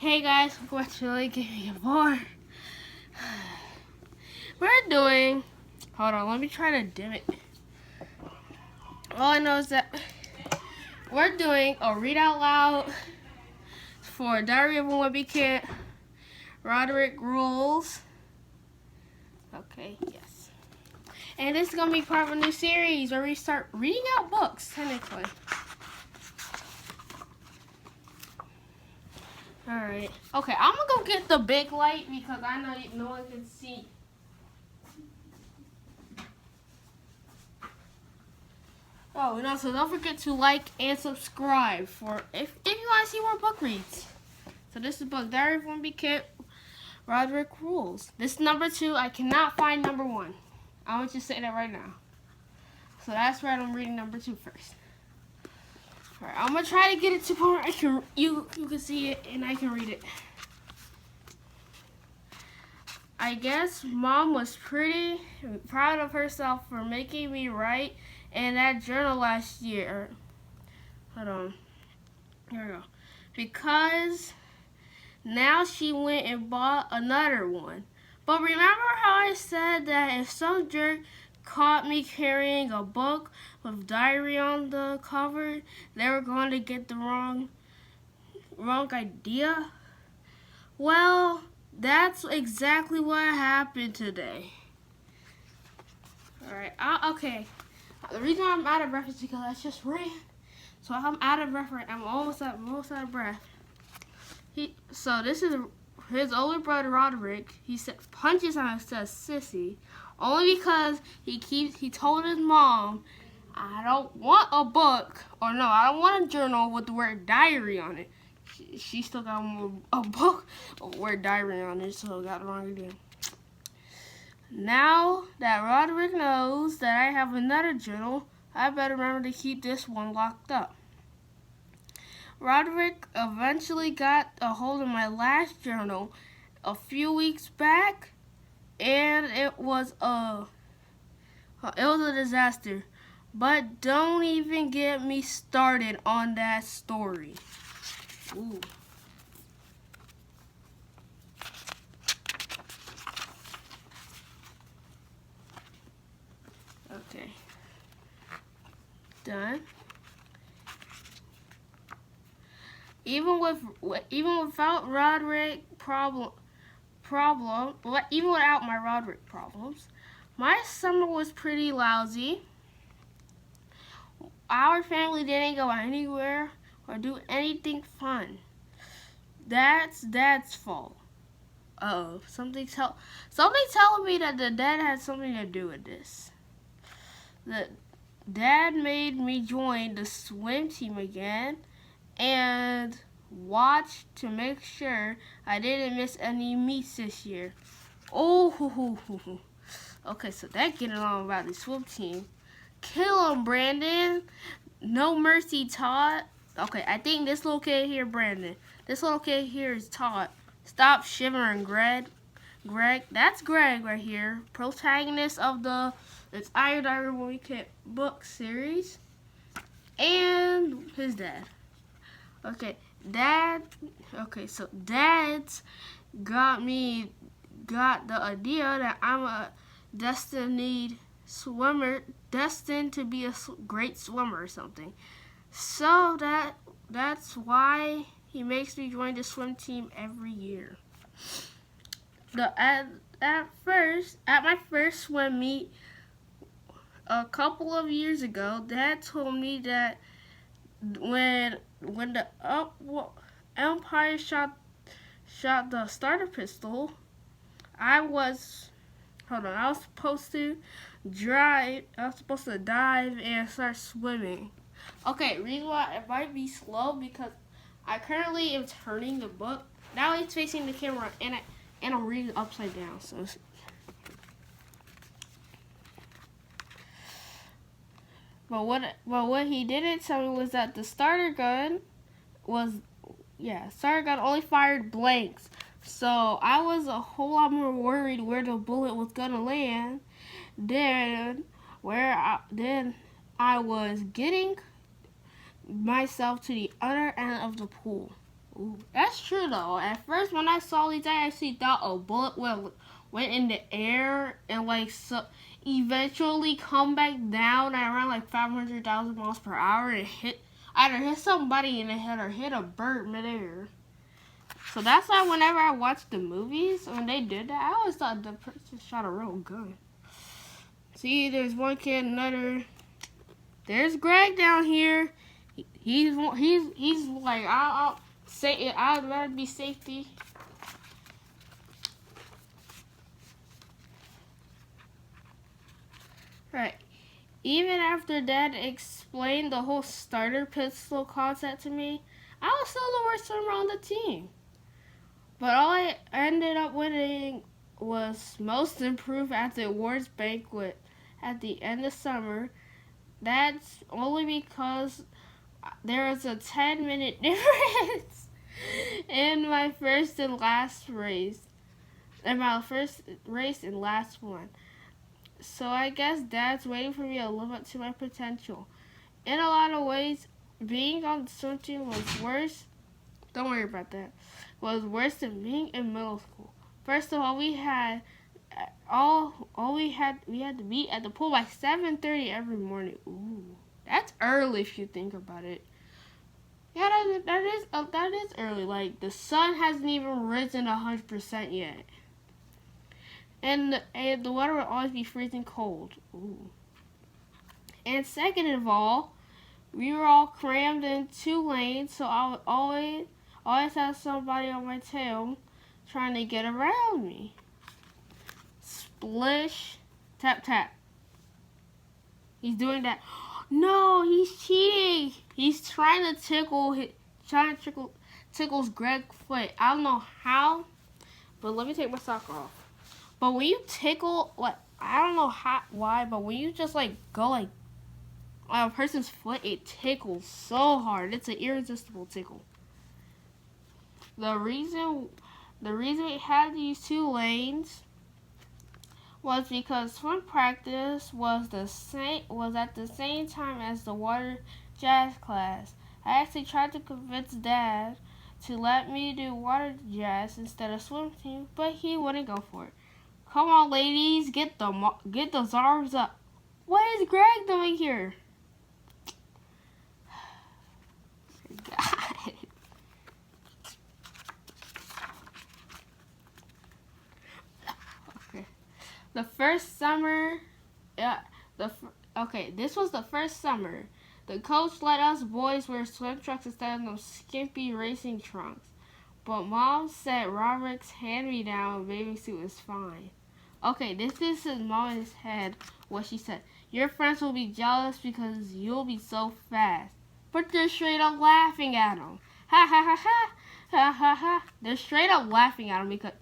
Hey guys, welcome back to Like Gaming 4. We're doing, hold on, let me try to dim it. All I know is that we're doing a read out loud for Diary of a Wimpy Kid, Rodrick rules. Okay, yes. And this is going to be part of a new series where we start reading out books, technically. Alright. Okay, I'm going to go get the big light because I know no one can see. Oh, and also don't forget to like and subscribe for if you want to see more book reads. So this is book Diary of a Wimpy Kid, Rodrick Rules. This is number 2. I cannot find number 1. I want you to say that right now. So that's right. I'm reading number 2 first. Alright, I'm gonna try to get it to where I can you can see it and I can read it. I guess Mom was pretty proud of herself for making me write in that journal last year. Hold on. Here we go. Because now she went and bought another one. But remember how I said that if some jerk caught me carrying a book with diary on the cover, they were going to get the wrong idea? Well, that's exactly what happened today. Alright, okay. The reason why I'm out of breath is because I just ran. So I'm out of breath right now. I'm almost out of breath. So this is his older brother Rodrick. He punches on and says sissy. Only because he told his mom, I don't want a book, or no, I don't want a journal with the word diary on it. She still got a book with the word diary on it, so got the wrong idea. Now that Rodrick knows that I have another journal, I better remember to keep this one locked up. Rodrick eventually got a hold of my last journal a few weeks back, and it was a disaster. But don't even get me started on that story. Ooh. Okay. Done. Even without Rodrick even without my Rodrick problems, my summer was pretty lousy. Our family didn't go anywhere or do anything fun. That's Dad's fault. Something telling me that the dad had something to do with this. The dad made me join the swim team again and watch to make sure I didn't miss any meets this year. Okay, so that getting on about the swim team. Kill him, Brandon. No mercy, Todd. Okay, I think this little kid here, Brandon. This little kid here is Todd. Stop shivering, Greg. That's Greg right here. Protagonist of it's Diary of a Wimpy Kid book series. And his dad. Okay, so Dad's got the idea that I'm a destined to be a great swimmer or something. So that's why he makes me join the swim team every year. At my first swim meet a couple of years ago, Dad told me that when the umpire shot the starter pistol, I was supposed to dive and start swimming. Okay, reason why it might be slow because I currently am turning the book. Now it's facing the camera and I'm reading upside down. So But what he didn't tell me was that the starter gun only fired blanks. So I was a whole lot more worried where the bullet was gonna land than I was getting myself to the other end of the pool. Ooh, that's true though. At first, when I saw these, I actually thought a bullet went in the air and like eventually come back down at around like 500,000 miles per hour and either hit somebody in the head or hit a bird midair. So that's why whenever I watch the movies, when they did that, I always thought the person shot a real gun. See, there's one kid, another. There's Greg down here. He's like, I'll say it. I'd rather be safety. Right. Even after Dad explained the whole starter pistol concept to me, I was still the worst swimmer on the team. But all I ended up winning was most improved at the awards banquet at the end of summer. That's only because there was a 10-minute difference in my first and last race. In my first race and last one. So I guess Dad's waiting for me to live up to my potential. In a lot of ways, being on the swim team was worse. Don't worry about that. Was worse than being in middle school. First of all, we had to meet at the pool by 7:30 every morning. Ooh, that's early if you think about it. Yeah, that is early. Like the sun hasn't even risen 100% yet, and the water will always be freezing cold. Ooh. And second of all, we were all crammed in 2 lanes, so I would always have somebody on my tail trying to get around me. Splish, tap, tap. He's doing that. No, he's cheating. He's trying to tickles Greg's foot. I don't know how, but let me take my sock off. But when you tickle, like, I don't know why, but when you just like go like on a person's foot, it tickles so hard. It's an irresistible tickle. The reason we had these 2 lanes was because swim practice was at the same time as the water jazz class. I actually tried to convince Dad to let me do water jazz instead of swim team, but he wouldn't go for it. Come on, ladies, get those arms up. What is Greg doing here? God. Okay. The first summer, this was the first summer. The coach let us boys wear swim trunks instead of those skimpy racing trunks. But Mom said Rodrick's hand-me-down bathing suit was fine. Okay, this is his mom's head, what she said. Your friends will be jealous because you'll be so fast. But they're straight up laughing at him. Ha ha ha ha, ha ha ha. They're straight up laughing at him because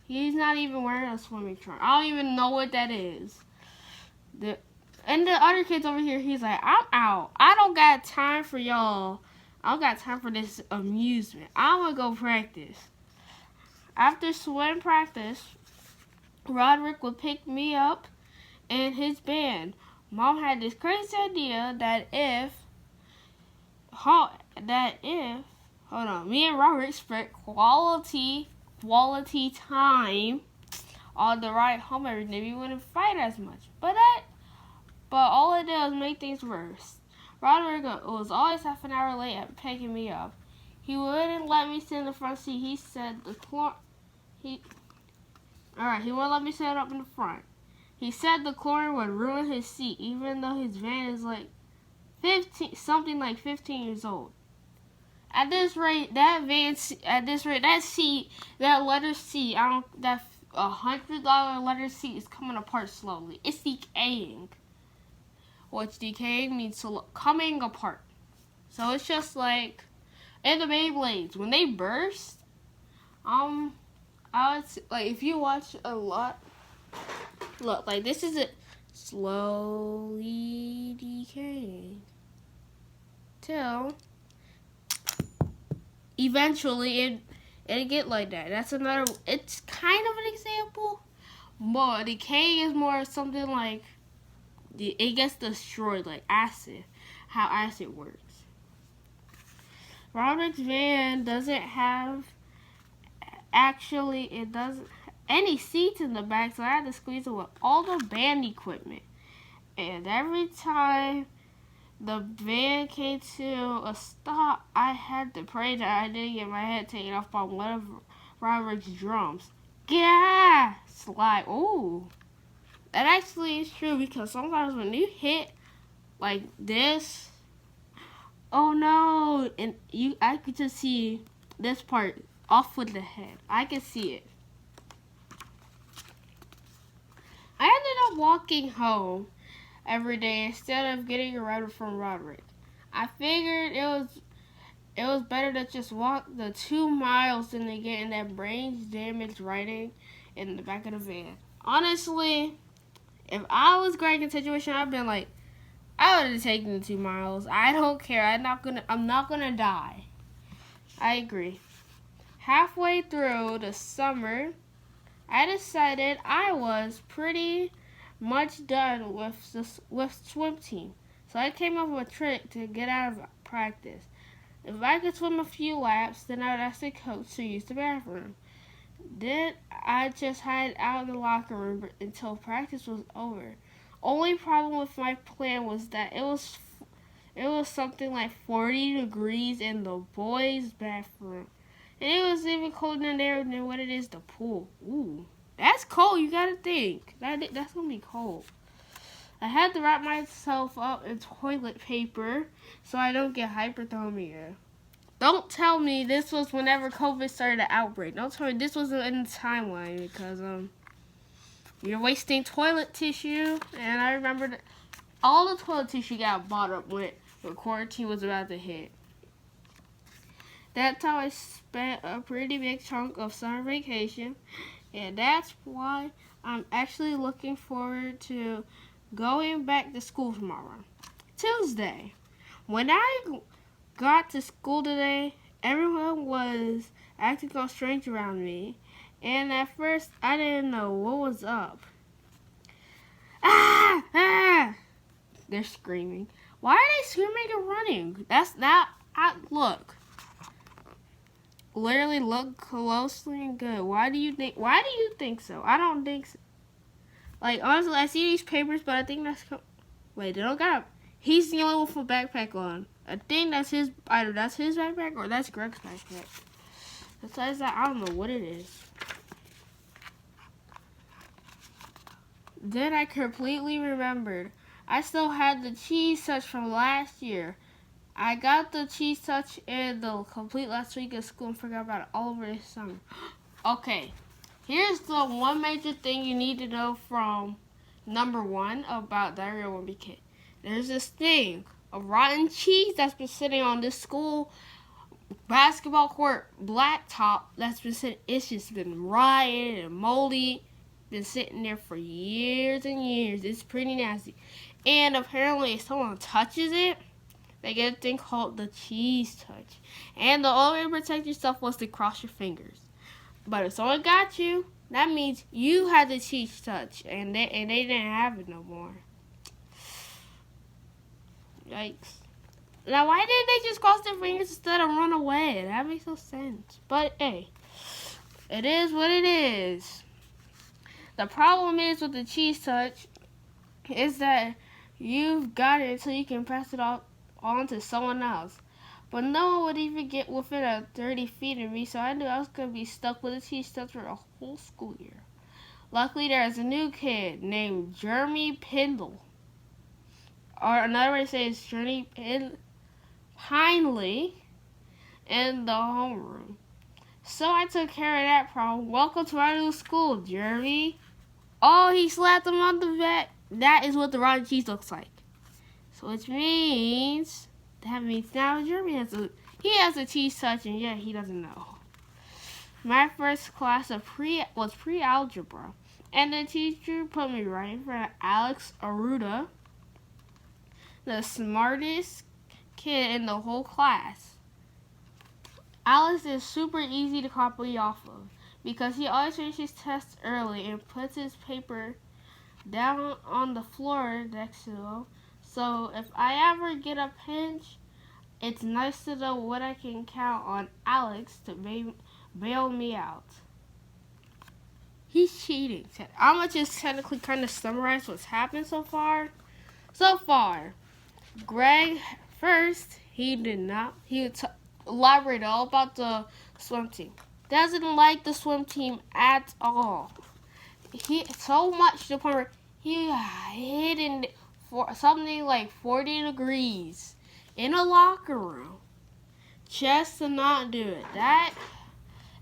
he's not even wearing a swimming trunk. I don't even know what that is. And the other kids over here, he's like, I'm out. I don't got time for y'all. I don't got time for this amusement. I'm going to go practice. After swim practice, Rodrick would pick me up and his band. Mom had this crazy idea that if me and Rodrick spent quality time on the ride home every day, we wouldn't fight as much. But all it did was make things worse. Rodrick was always half an hour late at picking me up. He wouldn't let me sit in the front seat. He said he wouldn't let me sit up in the front. He said the chlorine would ruin his seat, even though his van is like 15 years old. At this rate, that $100 leather seat is coming apart slowly. It's decaying. Which decaying means coming apart. So it's just like in the Beyblades when they burst. I would say, like if you watch a lot, look like this is it slowly decaying till eventually it get like that. That's another. It's kind of an example, but decay is more something like it gets destroyed, like acid. How acid works. Rodrick's van doesn't have, it doesn't any seats in the back, so I had to squeeze it with all the band equipment. And every time the van came to a stop, I had to pray that I didn't get my head taken off by one of Rodrick's drums. Yeah! Slide. Ooh. That actually is true, because sometimes when you hit like this, oh no, and I could just see this part off with the head. I can see it. I ended up walking home every day instead of getting a ride from Rodrick. I figured it was better to just walk the 2 miles than to get in that brain damaged riding in the back of the van. Honestly, if I was Greg in the situation, I'd been like, I would have taken the 2 miles. I don't care. I'm not gonna die. I agree. Halfway through the summer, I decided I was pretty much done with swim team. So I came up with a trick to get out of practice. If I could swim a few laps, then I would ask the coach to use the bathroom. Then I just hide out in the locker room until practice was over. Only problem with my plan was that it was something like 40 degrees in the boys' bathroom. And it was even colder in there than what it is the pool. Ooh, that's cold. You gotta think. That's gonna be cold. I had to wrap myself up in toilet paper so I don't get hypothermia. Don't tell me this was whenever COVID started the outbreak. Don't tell me this wasn't in the timeline, because you're wasting toilet tissue. And I remember that all the toilet tissue got bought up when quarantine was about to hit. That's how I spent a pretty big chunk of summer vacation, and that's why I'm actually looking forward to going back to school tomorrow. Tuesday. When I got to school today, everyone was acting all strange around me, and at first I didn't know what was up. Ah! Ah! They're screaming. Why are they screaming and running? That's not. Look. Literally look closely and good. Why do you think so? I don't think so. Like, honestly, I see these papers, but I think that's... Wait, they don't got... He's the only one with a backpack on. I think that's his... Either that's his backpack or that's Greg's backpack. Besides that, I don't know what it is. Then I completely remembered. I still had the cheese touch from last year. I got the cheese touch in the complete last week of school and forgot about it all over this summer. Okay, here's the one major thing you need to know from number 1 about Diary of a Wimpy Kid. There's this thing, a rotten cheese that's been sitting on this school basketball court blacktop that's been sitting. It's just been rotten and moldy. Been sitting there for years and years. It's pretty nasty. And apparently if someone touches it, they get a thing called the cheese touch. And the only way to protect yourself was to cross your fingers. But if someone got you, that means you had the cheese touch, and they didn't have it no more. Yikes. Now, why didn't they just cross their fingers instead of run away? That makes no sense. But, hey, it is what it is. The problem is with the cheese touch is that you've got it until you can pass it on to someone else. But no one would even get within 30 feet of me, so I knew I was going to be stuck with a cheese touch for a whole school year. Luckily, there's a new kid named Jeremy Pindle. Or another way to say is Jeremy Pineley in the homeroom. So I took care of that problem. Welcome to our new school, Jeremy. Oh, he slapped him on the back. That is what the rotten cheese looks like. So which means... That means now Jeremy has a cheese touch, and yet he doesn't know. My first class was pre-algebra, and the teacher put me right in front of Alex Aruda, the smartest kid in the whole class. Alex is super easy to copy off of because he always finishes tests early and puts his paper down on the floor next to him. So if I ever get a pinch, It's nice to know what I can count on Alex to bail me out. He's cheating. I'm gonna just technically kind of summarize what's happened so far. Greg first, he elaborated all about the swim team. Doesn't like the swim team at all. He so much to the point where he hid for something like 40 degrees in a locker room just to not do it. That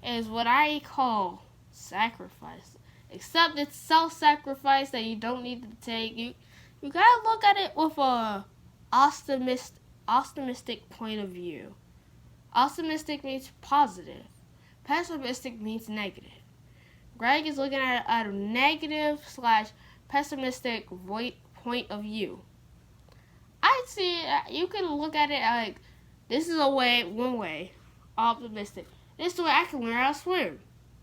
is what I call sacrifice. Except it's self-sacrifice that you don't need to take. You gotta look at it with a optimistic point of view. Optimistic means positive. Pessimistic means negative. Greg is looking at it at a negative / pessimistic point of view. I see you can look at it like this is one way, optimistic. This is the way I can learn how to swim.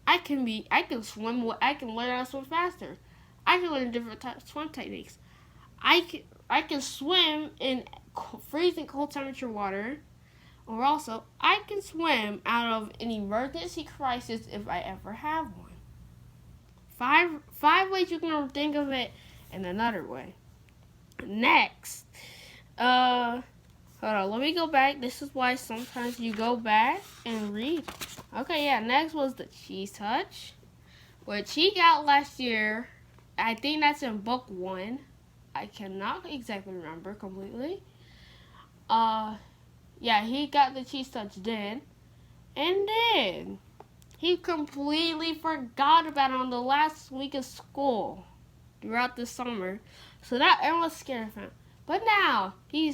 I can learn how to swim faster. I can learn different swim techniques. I can swim in freezing cold temperature water, or also I can swim out of an emergency crisis if I ever have one. Five ways you can think of it in another way. Next, hold on, let me go back. This is why sometimes you go back and read. Okay, yeah, next was the cheese touch, which he got last year. I think that's in book 1. I cannot exactly remember completely. Yeah, he got the cheese touch then. And then he completely forgot about it on the last week of school throughout the summer. So that was scary for him. But now he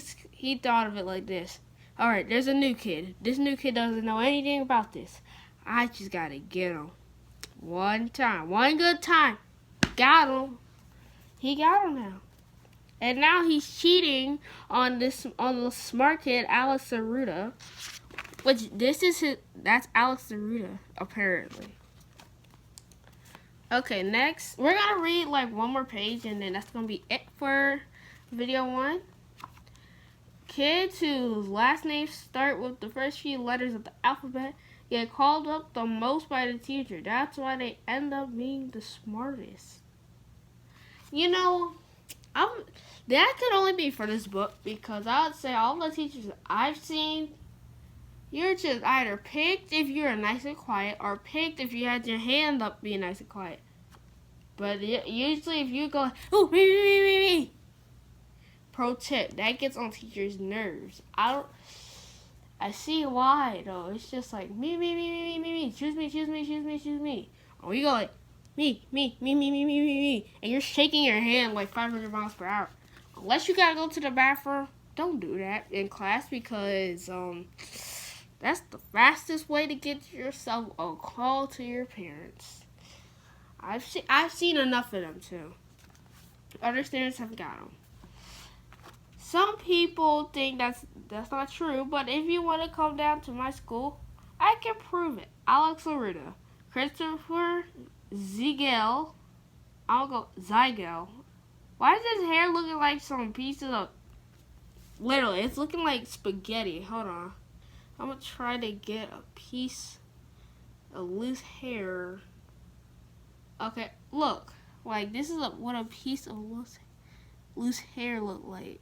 thought of it like this. Alright, there's a new kid. This new kid doesn't know anything about this. I just gotta get him. One good time. Got him. He got him now. And now he's cheating on the smart kid, Alex Aruda. Which that's Alex Aruda, apparently. Okay, next we're gonna read like one more page and then that's gonna be it for video 1. Kids whose last names start with the first few letters of the alphabet get called up the most by the teacher. That's why they end up being the smartest. You know, that could only be for this book because I would say all the teachers I've seen, you're just either picked if you're nice and quiet or picked if you had your hand up being nice and quiet. But usually if you go, ooh, me. Pro tip, that gets on teachers' nerves. I see why though. It's just like me. Choose me. Or you go like me. And you're shaking your hand like 500 miles per hour. Unless you gotta go to the bathroom, don't do that in class because that's the fastest way to get yourself a call to your parents. I've seen enough of them too. Other students have got them. Some people think that's not true, but if you want to come down to my school, I can prove it. Alex Aruda, Christopher Ziegel. I'll go Ziegel. Why is his hair looking like some pieces of... Literally, it's looking like spaghetti. Hold on. I'm going to try to get a piece of loose hair. Okay, look. Like, this is what a piece of loose hair look like.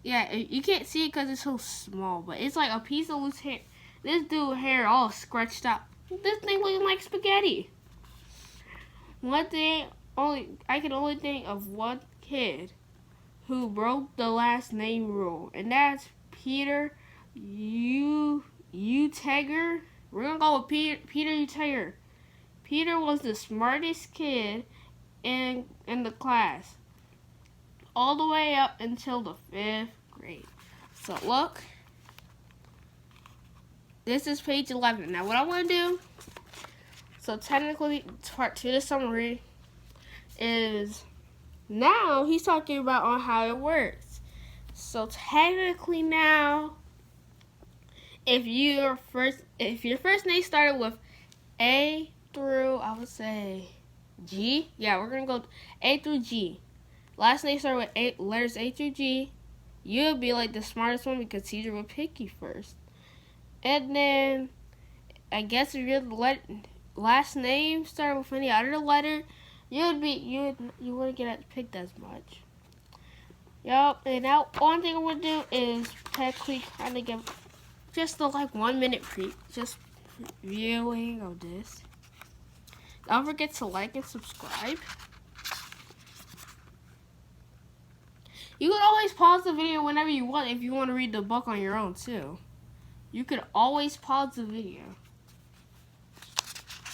Yeah, you can't see it because it's so small, but it's like a piece of loose hair. This dude's hair all scratched up. This thing looking like spaghetti. I can only think of one kid who broke the last name rule, and that's Peter Uteger. We're gonna go with Peter Uteger. Peter was the smartest kid in the class, all the way up until the 5th grade. So look, this is page 11. Now what I want to do, so technically part 2 of the summary is now he's talking about on how it works. So technically now, if your first name started with A through, I would say G. Yeah, we're gonna go A through G. Last name started with letters A through G. you'd be like the smartest one because teacher would pick you first. And then I guess if your last name started with any other letter, you wouldn't get picked as much. Yup, and now one thing I would do is technically kind of give just the 1 minute viewing of this. Don't forget to like and subscribe. You can always pause the video whenever you want if you want to read the book on your own too. You could always pause the video.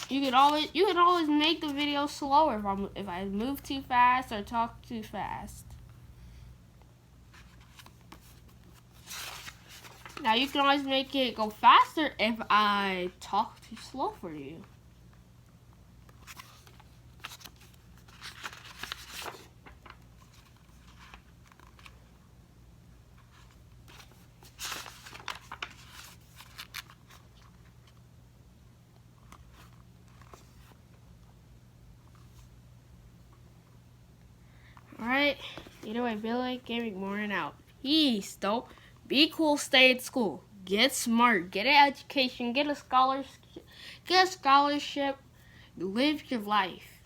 You could always make the video slower if I move too fast or talk too fast. Now you can always make it go faster if I talk too slow for you. Alright, either way, Billy Gaming Morning out. Peace, though. Be cool, stay at school. Get smart, get an education, get a scholarship, live your life.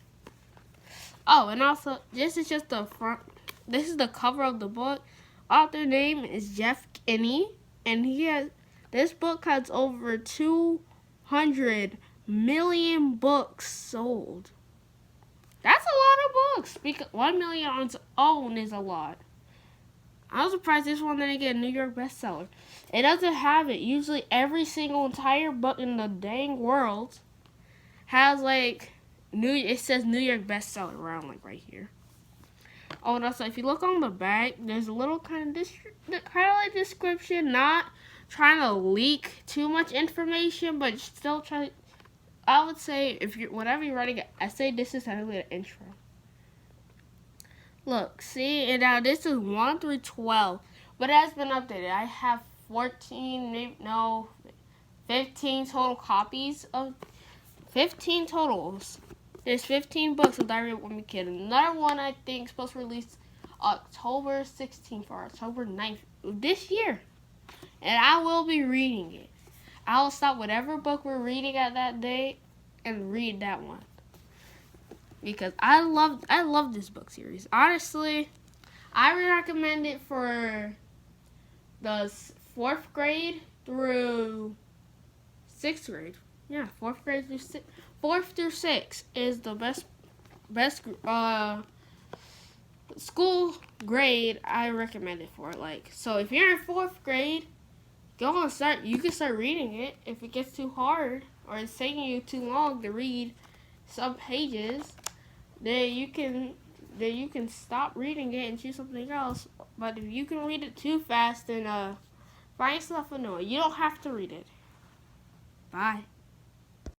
Oh, and also, this is just the front. This is the cover of the book. Author name is Jeff Kinney, and this book has over 200 million books sold. That's a lot of books. 1 million on its own is a lot. I was surprised this one didn't get a New York bestseller. It doesn't have it. Usually every single entire book in the dang world has it says New York bestseller around right here. Oh, and also if you look on the back, there's a little kind of description, not trying to leak too much information, but still I would say whenever you're writing an essay, this is technically an intro. Look, see, and now this is 1 through 12, but it has been updated. I have 15 total copies of 15 totals. There's 15 books of Diary of a Wimpy Kid. Another one I think is supposed to release October 16th or October 9th this year, and I will be reading it. I'll stop whatever book we're reading at that day and read that one. Because I love this book series. Honestly, I would recommend it for the 4th grade through 6th grade. Yeah, 4th grade through 4th through 6th is the best school grade I recommend it for. So if you're in 4th grade, you can start reading it. If it gets too hard or it's taking you too long to read some pages, then you can stop reading it and choose something else. But if you can read it too fast, then find yourself annoying. You don't have to read it. Bye.